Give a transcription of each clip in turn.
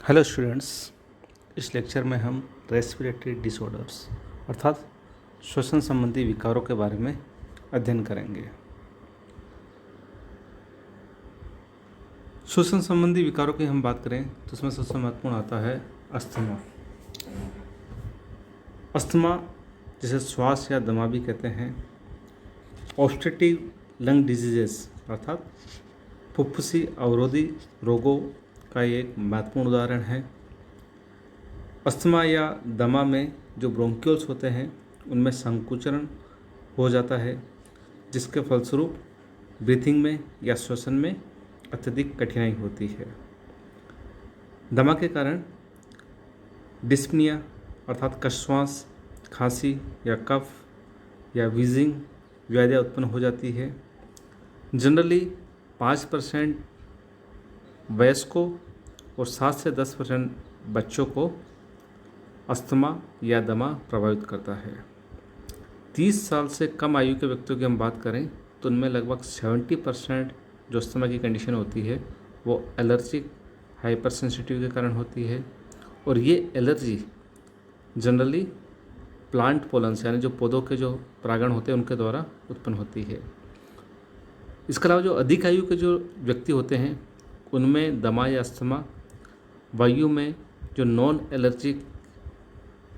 Hello students. इस lecture में हम रेस्पिरेटरी डिसऑर्डर्स अर्थात श्वसन संबंधी विकारों के बारे में अध्ययन करेंगे। श्वसन संबंधी विकारों की हम बात करें तो उसमें सबसे महत्वपूर्ण आता है अस्थमा। अस्थमा जिसे श्वास या दमा भी कहते हैं, ऑब्स्ट्रक्टिव लंग डिजीजेस अर्थात फुफ्फुसी अवरोधी रोगों का एक महत्वपूर्ण उदाहरण है। अस्थमा या दमा में जो ब्रोंक्यूल्स होते हैं उनमें संकुचन हो जाता है, जिसके फलस्वरूप ब्रीथिंग में या श्वसन में अत्यधिक कठिनाई होती है। दमा के कारण डिस्पनिया अर्थात कश्वास, खांसी या कफ या वीजिंग व्याधियाँ उत्पन्न हो जाती है। जनरली 5% वयस्कों और 7 से 10% बच्चों को अस्थमा या दमा प्रभावित करता है। 30 साल से कम आयु के व्यक्तियों की हम बात करें तो उनमें लगभग 70% जो अस्थमा की कंडीशन होती है वो एलर्जिक हाइपर सेंसिटिव के कारण होती है, और ये एलर्जी जनरली प्लांट पोलन से यानी जो पौधों के जो परागण होते हैं उनके द्वारा उत्पन्न होती है। इसके अलावा जो अधिक आयु के जो व्यक्ति होते हैं उनमें दमा या अस्थमा वायु में जो नॉन एलर्जिक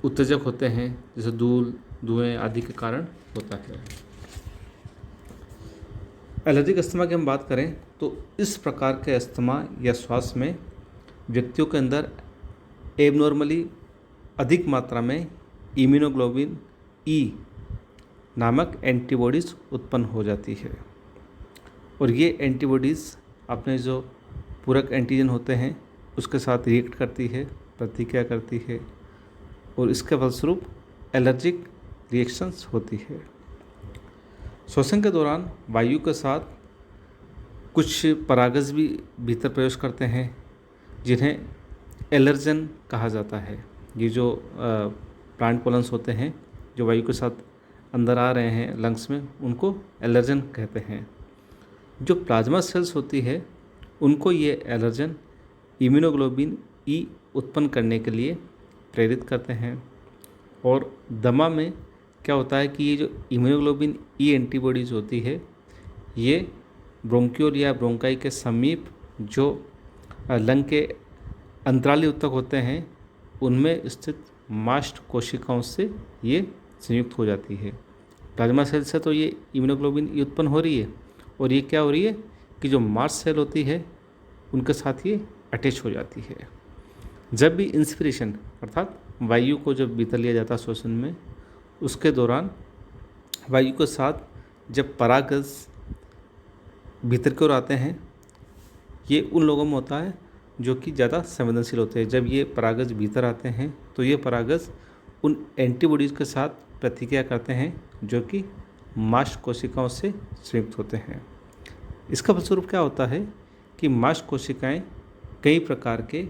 उत्तेजक होते हैं जैसे धूल, धुएं आदि के कारण होता है। एलर्जिक अस्थमा की हम बात करें तो इस प्रकार के अस्थमा या श्वास में व्यक्तियों के अंदर एबनॉर्मली अधिक मात्रा में इम्यूनोग्लोबिन ई नामक एंटीबॉडीज़ उत्पन्न हो जाती है, और ये एंटीबॉडीज़ अपने जो पूरक एंटीजन होते हैं उसके साथ रिएक्ट करती है, प्रतिक्रिया करती है, और इसके फलस्वरूप एलर्जिक रिएक्शंस होती है। श्वसन के दौरान वायु के साथ कुछ परागज भी भीतर प्रवेश करते हैं जिन्हें एलर्जन कहा जाता है। ये जो प्लांट पोलन्स होते हैं जो वायु के साथ अंदर आ रहे हैं लंग्स में, उनको एलर्जन कहते हैं। जो प्लाज्मा सेल्स होती है उनको ये एलर्जन इम्यूनोग्लोबिन ई उत्पन्न करने के लिए प्रेरित करते हैं। और दमा में क्या होता है कि ये जो इम्यूनोग्लोबिन ई एंटीबॉडीज़ होती है ये ब्रोंक्यूल या ब्रोंकाई के समीप जो लंग के अंतराली ऊतक होते हैं उनमें स्थित मास्ट कोशिकाओं से ये संयुक्त हो जाती है। प्लाज्मा सेल से तो ये इम्यूनोग्लोबिन ई उत्पन्न हो रही है, और ये क्या हो रही है कि जो मास्ट सेल होती है उनके साथ ये अटैच हो जाती है। जब भी इंस्पिरेशन अर्थात वायु को जब भीतर लिया जाता है श्वसन में, उसके दौरान वायु के साथ जब परागज भीतर की ओर आते हैं, ये उन लोगों में होता है जो कि ज़्यादा संवेदनशील होते हैं। जब ये परागज भीतर आते हैं तो ये परागज उन एंटीबॉडीज़ के साथ प्रतिक्रिया करते हैं जो कि मास्ट कोशिकाओं से संयुक्त होते हैं। इसका फलस्वरूप क्या होता है कि मास्ट कोशिकाएं कई प्रकार के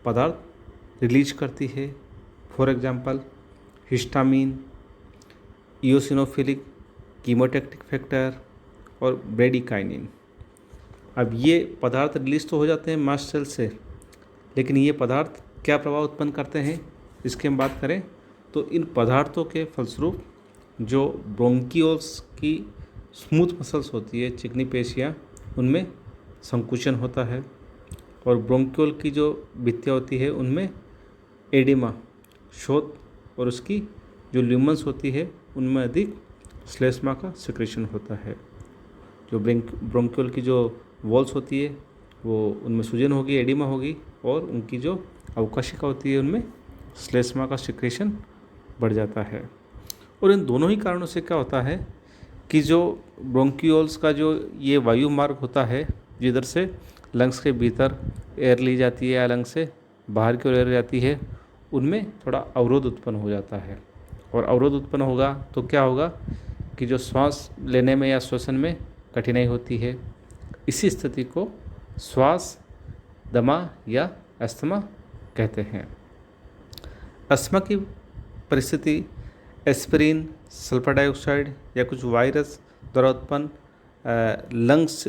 पदार्थ रिलीज करती है। For example histamine, eosinophilic chemotactic factor और ब्रेडिकाइनिन। अब ये पदार्थ रिलीज तो हो जाते हैं मास्ट सेल से, लेकिन ये पदार्थ क्या प्रभाव उत्पन्न करते हैं इसकी हम बात करें तो इन पदार्थों के फलस्वरूप जो ब्रोंकियोल्स की स्मूथ मसल्स होती है, चिकनी पेशियाँ, उनमें संकुचन होता है, और ब्रोंक्यूल की जो भित्तियाँ होती है उनमें एडिमा, शोथ, और उसकी जो ल्यूमन्स होती है उनमें अधिक श्लेष्मा का सिक्रेशन होता है। जो ब्रोंक्यूल की जो वॉल्स होती है वो उनमें सूजन होगी, एडिमा होगी, और उनकी जो अवकाशिका होती है उनमें श्लेष्मा का सिक्रेशन बढ़ जाता है। और इन दोनों ही कारणों से क्या होता है कि जो ब्रोंक्यूल्स का जो ये वायु मार्ग होता है जिधर से लंग्स के भीतर एयर ली जाती है या लंग्स से बाहर की ओर एयर जाती है, उनमें थोड़ा अवरोध उत्पन्न हो जाता है। और अवरोध उत्पन्न होगा तो क्या होगा कि जो श्वास लेने में या श्वसन में कठिनाई होती है। इसी स्थिति को श्वास दमा या अस्थमा कहते हैं। अस्थमा की परिस्थिति एस्पिरिन, सल्फर डाइऑक्साइड या कुछ वायरस द्वारा उत्पन्न लंग्स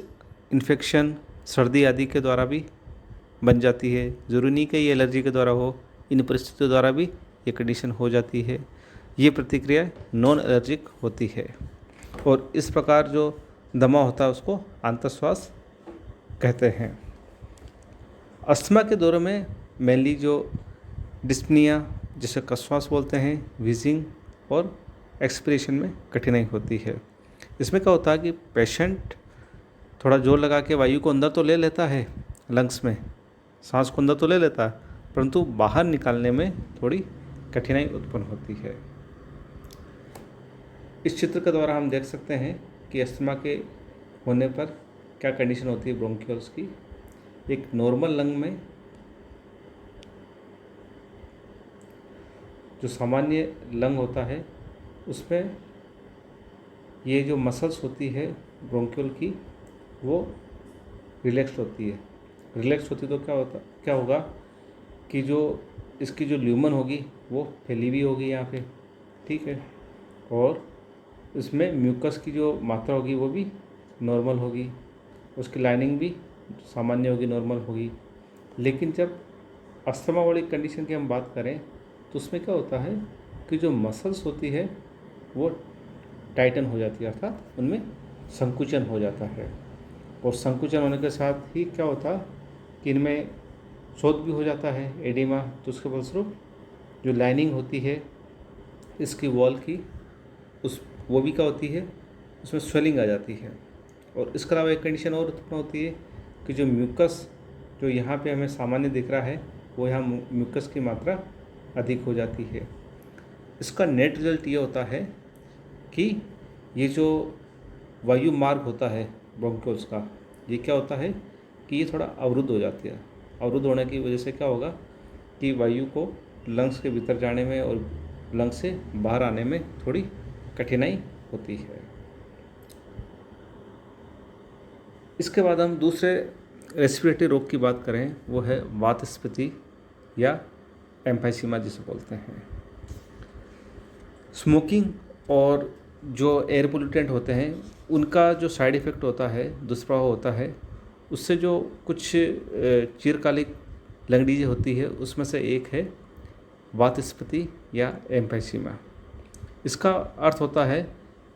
इन्फेक्शन, सर्दी आदि के द्वारा भी बन जाती है। ज़रूरी नहीं कि ये एलर्जी के द्वारा हो, इन परिस्थितियों द्वारा भी ये कंडीशन हो जाती है। ये प्रतिक्रिया नॉन एलर्जिक होती है और इस प्रकार जो दमा होता है उसको आंतरश्वास कहते हैं। अस्थमा के दौरे में मेनली जो डिस्पनिया, जिसे कश्वास बोलते हैं, व्हीजिंग और एक्सपिरेशन में कठिनाई होती है। इसमें क्या होता है कि पेशेंट थोड़ा जोर लगा के वायु को अंदर तो ले लेता है, लंग्स में सांस को अंदर तो ले लेता है, परंतु बाहर निकालने में थोड़ी कठिनाई उत्पन्न होती है। इस चित्र के द्वारा हम देख सकते हैं कि अस्थमा के होने पर क्या कंडीशन होती है ब्रोंकियोल्स की। एक नॉर्मल लंग में जो सामान्य लंग होता है उसमें ये जो मसल्स होती है ब्रोंकियोल की वो रिलैक्स होती है। रिलैक्स होती तो क्या होगा कि जो इसकी जो ल्यूमन होगी वो फैली हुई होगी यहाँ पे, ठीक है, और इसमें म्यूकस की जो मात्रा होगी वो भी नॉर्मल होगी, उसकी लाइनिंग भी सामान्य होगी, नॉर्मल होगी। लेकिन जब अस्थमा वाली कंडीशन की हम बात करें तो उसमें क्या होता है कि जो मसल्स होती है वो टाइटन हो जाती है, अर्थात उनमें संकुचन हो जाता है। और संकुचन होने के साथ ही क्या होता है कि इनमें शोथ भी हो जाता है, एडिमा। तो उसके फलस्वरूप जो लाइनिंग होती है इसकी वॉल की वो भी क्या होती है, उसमें स्वेलिंग आ जाती है। और इसके अलावा एक कंडीशन और उत्पन्न होती है कि जो म्यूकस जो यहाँ पे हमें सामान्य दिख रहा है वो यहाँ म्यूकस की मात्रा अधिक हो जाती है। इसका नेट रिजल्ट ये होता है कि ये जो वायु मार्ग होता है ब्रोंकियोल्स का, ये क्या होता है कि ये थोड़ा अवरुद्ध हो जाती है। अवरुद्ध होने की वजह से क्या होगा कि वायु को लंग्स के भीतर जाने में और लंग्स से बाहर आने में थोड़ी कठिनाई होती है। इसके बाद हम दूसरे रेस्पिरेटरी रोग की बात करें, वो है वातस्फीति या एम्फाइसीमा जिसे बोलते हैं। स्मोकिंग और जो एयर पोल्यूटेंट होते हैं उनका जो साइड इफ़ेक्ट होता है, दुष्प्रभाव होता है, उससे जो कुछ चिरकालिक लंग डिजीज होती है उसमें से एक है वातस्फीति या एम्फाइसीमा। इसका अर्थ होता है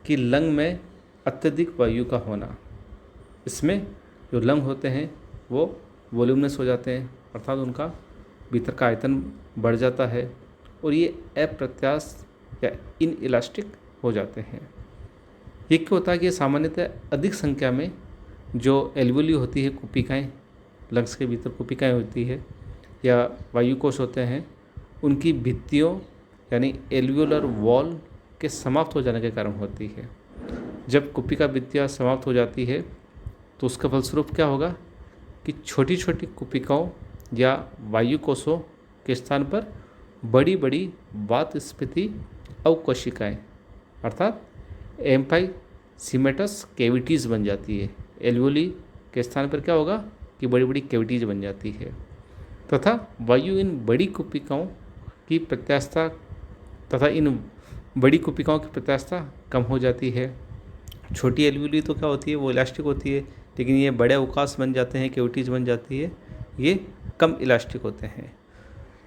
कि लंग में अत्यधिक वायु का होना। इसमें जो लंग होते हैं वो वॉल्यूमनेस हो जाते हैं, अर्थात उनका भीतर का आयतन बढ़ जाता है और ये अप्रत्यास्थ या इन इलास्टिक हो जाते हैं। ये क्या होता है कि सामान्यतः अधिक संख्या में जो एल्वियोली होती है, कुपिकाएँ, लंग्स के भीतर कुपिकाएँ होती है या वायुकोश होते हैं, उनकी भित्तियों यानी एल्वियोलर वॉल के समाप्त हो जाने के कारण होती है। जब कुपिका भित्तियाँ समाप्त हो जाती है तो उसका फलस्वरूप क्या होगा कि छोटी छोटी कुपिकाओं या वायुकोशों के स्थान पर बड़ी बड़ी वातस्फीति अवकोशिकाएँ अर्थात एम्फाइसीमेटस कैविटीज़ बन जाती है। एल्वियोली के स्थान पर क्या होगा कि बड़ी बड़ी कैविटीज़ बन जाती है तथा वायु इन बड़ी कुपिकाओं की प्रत्यास्थता तथा इन बड़ी कुपिकाओं की प्रत्यास्थता कम हो जाती है। छोटी एल्वियोली तो क्या होती है, वो इलास्टिक होती है, लेकिन ये बड़े अवकाश बन जाते हैं, कैविटीज़ बन जाती है, ये कम इलास्टिक होते हैं।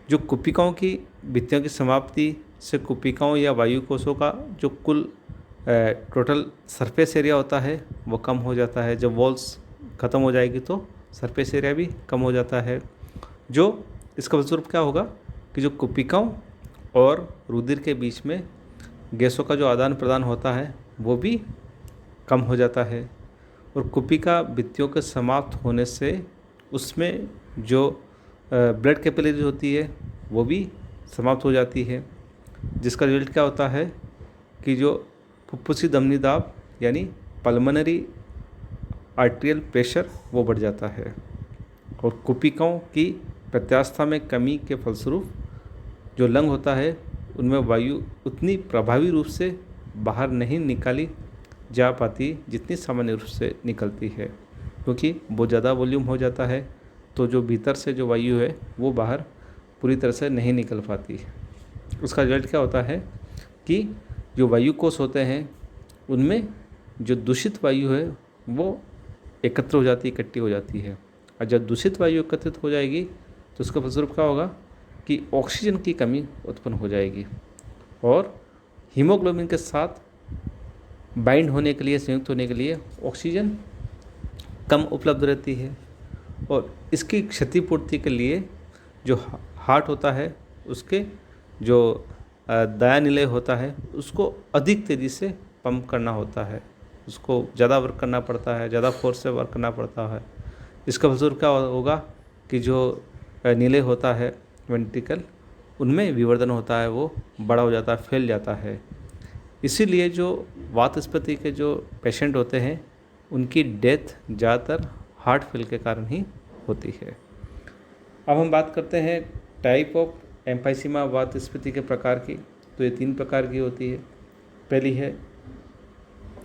जो कुपिकाओं की भित्तियों की समाप्ति से कुपिकाओं या वायुकोशों का जो कुल टोटल सरफेस एरिया होता है वो कम हो जाता है। जब वॉल्स ख़त्म हो जाएगी तो सरफेस एरिया भी कम हो जाता है। जो इसका फलस्वरूप क्या होगा कि जो कुपिकाओं और रुधिर के बीच में गैसों का जो आदान प्रदान होता है वो भी कम हो जाता है और कुपिका भित्तियों के समाप्त होने से उसमें जो ब्लड कैपिलरीज होती है वो भी समाप्त हो जाती है, जिसका रिजल्ट क्या होता है कि जो फुफ्फुसी धमनी दाब यानी पल्मोनरी आर्टेरियल प्रेशर वो बढ़ जाता है और कुपिकाओं की प्रत्यास्थता में कमी के फलस्वरूप जो लंग होता है उनमें वायु उतनी प्रभावी रूप से बाहर नहीं निकाली जा पाती जितनी सामान्य रूप से निकलती है, क्योंकि बहुत ज़्यादा वॉल्यूम हो जाता है तो जो भीतर से जो वायु है वो बाहर पूरी तरह से नहीं निकल पाती। उसका रिजल्ट क्या होता है कि जो वायुकोश होते हैं उनमें जो दूषित वायु है वो एकत्र हो जाती है, इकट्ठी हो जाती है, और जब दूषित वायु एकत्रित हो जाएगी तो उसका फलस्वरूप क्या होगा कि ऑक्सीजन की कमी उत्पन्न हो जाएगी और हीमोग्लोबिन के साथ बाइंड होने के लिए, संयुक्त होने के लिए ऑक्सीजन कम उपलब्ध रहती है और इसकी क्षतिपूर्ति के लिए जो हार्ट होता है उसके जो दायां निलय होता है उसको अधिक तेज़ी से पंप करना होता है, उसको ज़्यादा वर्क करना पड़ता है, ज़्यादा फोर्स से वर्क करना पड़ता है। इसका फलस्वरूप क्या होगा कि जो निलय होता है वेंट्रिकल, उनमें विवर्धन होता है, वो बड़ा हो जाता है, फैल जाता है। इसीलिए जो वातस्फीति के जो पेशेंट होते हैं उनकी डेथ ज़्यादातर हार्ट फेल के कारण ही होती है। अब हम बात करते हैं टाइप ऑफ एम्फाइसीमा वातस्फीति के प्रकार की। तो ये 3 प्रकार की होती है। पहली है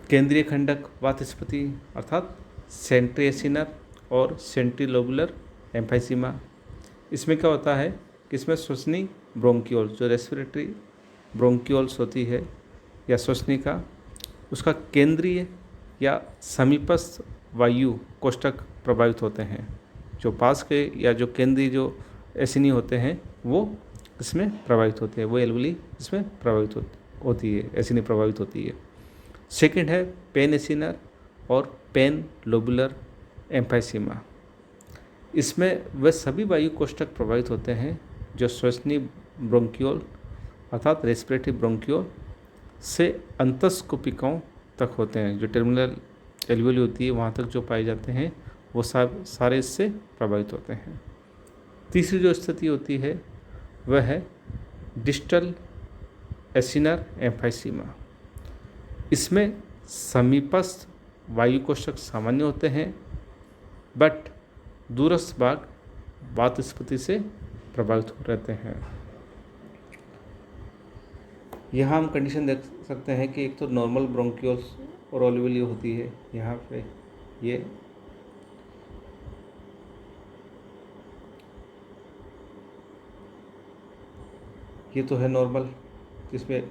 केंद्रीय खंडक वातस्फीति अर्थात सेंट्रीएसिनर और सेंट्रीलोबुलर एम्फाइसीमा। इसमें क्या होता है कि इसमें श्वसनी ब्रोंकियोल, जो रेस्पिरेटरी ब्रोंकियोल्स होती है या श्वसनी का, उसका केंद्रीय या समीपस्थ वायु कोष्ठक प्रभावित होते हैं। जो पास के या जो केंद्रीय जो एसिनी होते हैं वो इसमें प्रभावित होते हैं, वो एल्वुली इसमें प्रभावित होती है, एसिनी प्रभावित होती है। सेकंड है पेन एसिनर और पेन लोबुलर एम्फाइसीमा। इसमें वे सभी वायु कोष्ठक प्रभावित होते हैं जो श्वसनी ब्रोंकियोल अर्थात रेस्पिरेटरी ब्रोंकियोल से अंतस्कुपिकाओं तक होते हैं। जो टर्मिनल एल्वियोली होती है वहाँ तक जो पाए जाते हैं वो सब सारे इससे प्रभावित होते हैं। तीसरी जो स्थिति होती है वह है डिस्टल एसिनर एम्फाइसीमा। इसमें समीपस्थ वायु कोष्ठक सामान्य होते हैं बट दूरस्थ भाग वातस्फीति से प्रभावित रहते हैं। यहाँ हम कंडीशन देख सकते हैं कि एक तो नॉर्मल ब्रोंकियोल्स और एल्वियोली होती है। यहाँ पे ये तो है नॉर्मल, इसमें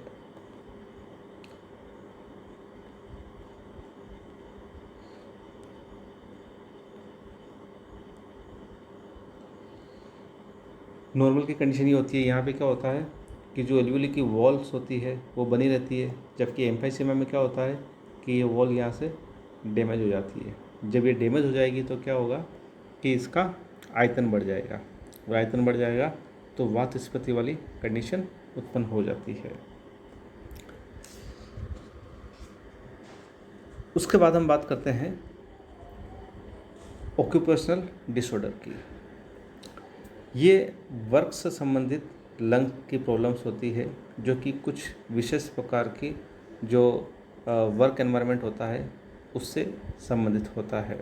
नॉर्मल की कंडीशन ये होती है। यहाँ पे क्या होता है कि जो एल्वियोली की वॉल्स होती है वो बनी रहती है, जबकि एम्फाइसीमा में क्या होता है कि ये वॉल यहाँ से डैमेज हो जाती है। जब ये डैमेज हो जाएगी तो क्या होगा कि इसका आयतन बढ़ जाएगा, वो आयतन बढ़ जाएगा तो वातस्फीति वाली कंडीशन उत्पन्न हो जाती है। उसके बाद हम बात करते हैं ऑक्यूपेशनल डिसऑर्डर की। ये वर्क से संबंधित लंग की प्रॉब्लम्स होती है जो कि कुछ विशेष प्रकार की जो वर्क एनवायरनमेंट होता है उससे संबंधित होता है।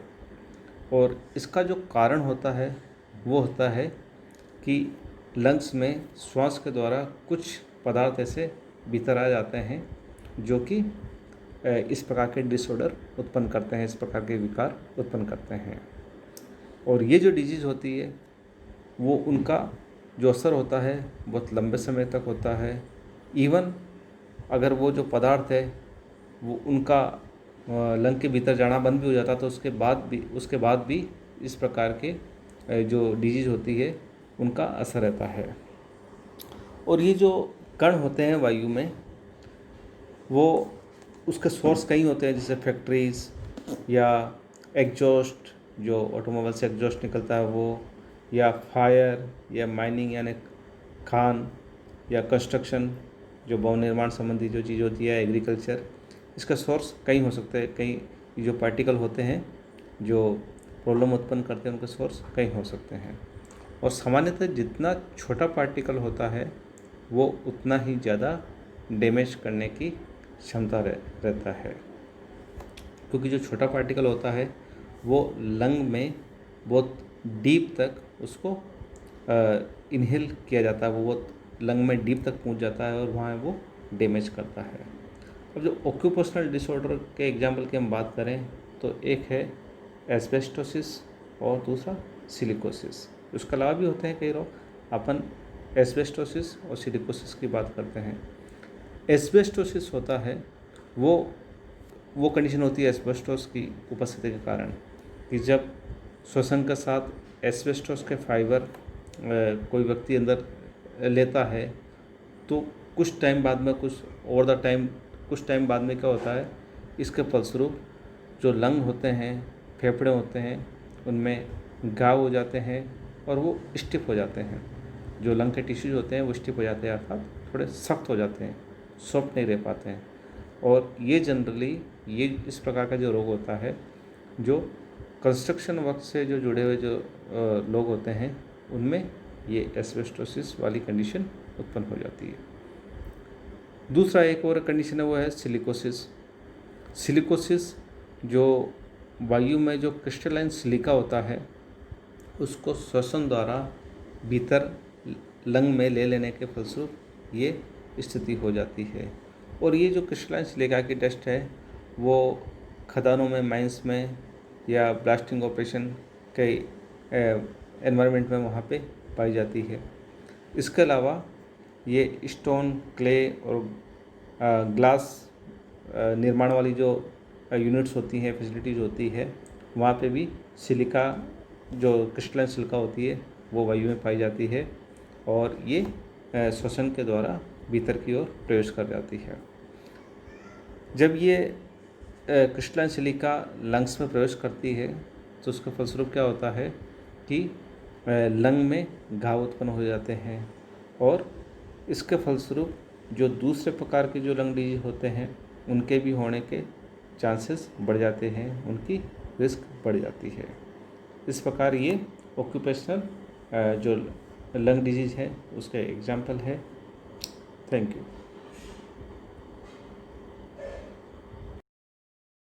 और इसका जो कारण होता है वो होता है कि लंग्स में श्वास के द्वारा कुछ पदार्थ ऐसे भीतर आ जाते हैं जो कि इस प्रकार के डिसऑर्डर उत्पन्न करते हैं, इस प्रकार के विकार उत्पन्न करते हैं। और ये जो डिजीज़ होती है वो उनका जो असर होता है बहुत लंबे समय तक होता है। इवन अगर वो जो पदार्थ है वो उनका लंग के भीतर जाना बंद भी हो जाता तो उसके बाद भी इस प्रकार के जो डिजीज़ होती है उनका असर रहता है। और ये जो कण होते हैं वायु में वो उसके सोर्स कई होते हैं, जैसे फैक्ट्रीज या एग्जॉस्ट, जो ऑटोमोबाइल से एग्जॉस्ट निकलता है वो, या फायर या माइनिंग यानी खान, या कंस्ट्रक्शन जो भवन निर्माण संबंधी जो चीज़ होती है, एग्रीकल्चर, इसका सोर्स कई हो सकते हैं। कई जो पार्टिकल होते हैं जो प्रॉब्लम उत्पन्न करते हैं उनके सोर्स कई हो सकते हैं। और सामान्यतः जितना छोटा पार्टिकल होता है वो उतना ही ज़्यादा डैमेज करने की क्षमता रहता है, क्योंकि जो छोटा पार्टिकल होता है वो लंग में बहुत डीप तक उसको इनहेल किया जाता है, वो बहुत लंग में डीप तक पहुंच जाता है और वहाँ वो डैमेज करता है। अब जो ऑक्यूपेशनल डिसऑर्डर के एग्जाम्पल की हम बात करें तो एक है एस्बेस्टोसिस और दूसरा सिलिकोसिस। उसके अलावा भी होते हैं कई रोग, अपन एस्बेस्टोसिस और सिलिकोसिस की बात करते हैं। एस्बेस्टोसिस होता है वो कंडीशन होती है एस्बेस्टोस की उपस्थिति के कारण कि जब श्वसन के साथ एस्बेस्टोस के फाइबर कोई व्यक्ति अंदर लेता है तो कुछ टाइम बाद में कुछ टाइम बाद में क्या होता है, इसके फलस्वरूप जो लंग होते हैं, फेफड़े होते हैं, उनमें घाव हो जाते हैं और वो स्टिफ हो जाते हैं। जो लंग के टिश्यूज होते हैं वो स्टिफ हो जाते हैं, अर्थात थोड़े सख्त हो जाते हैं, सॉफ्ट नहीं रह पाते हैं। और ये जनरली इस प्रकार का जो रोग होता है, जो कंस्ट्रक्शन वर्क से जो जुड़े हुए जो लोग होते हैं, उनमें ये एस्बेस्टोसिस वाली कंडीशन उत्पन्न हो जाती है। दूसरा एक और कंडीशन है, वो है सिलिकोसिस। सिलिकोसिस जो वायु में जो क्रिस्टलाइन सिलिका होता है, उसको श्वसन द्वारा भीतर लंग में ले लेने के फलस्वरूप ये स्थिति हो जाती है। और ये जो क्रिस्टलाइन सिलिका की डस्ट है, वो खदानों में, माइंस में या ब्लास्टिंग ऑपरेशन के एनवायरनमेंट में वहाँ पे पाई जाती है। इसके अलावा ये स्टोन, क्ले और ग्लास निर्माण वाली जो यूनिट्स होती हैं, फैसिलिटीज़ होती है, वहाँ पे भी सिलिका, जो क्रिस्टलाइन सिलिका होती है, वो वायु में पाई जाती है और ये श्वसन के द्वारा भीतर की ओर प्रवेश कर जाती है। जब ये क्रिस्टलाइन सिलिका लंग्स में प्रवेश करती है तो उसका फलस्वरूप क्या होता है कि लंग में घाव उत्पन्न हो जाते हैं और इसके फलस्वरूप जो दूसरे प्रकार के जो लंग डिजीज होते हैं, उनके भी होने के चांसेस बढ़ जाते हैं, उनकी रिस्क बढ़ जाती है। इस प्रकार ये ऑक्यूपेशनल जो लंग डिजीज है उसका एग्जाम्पल है। Thank you.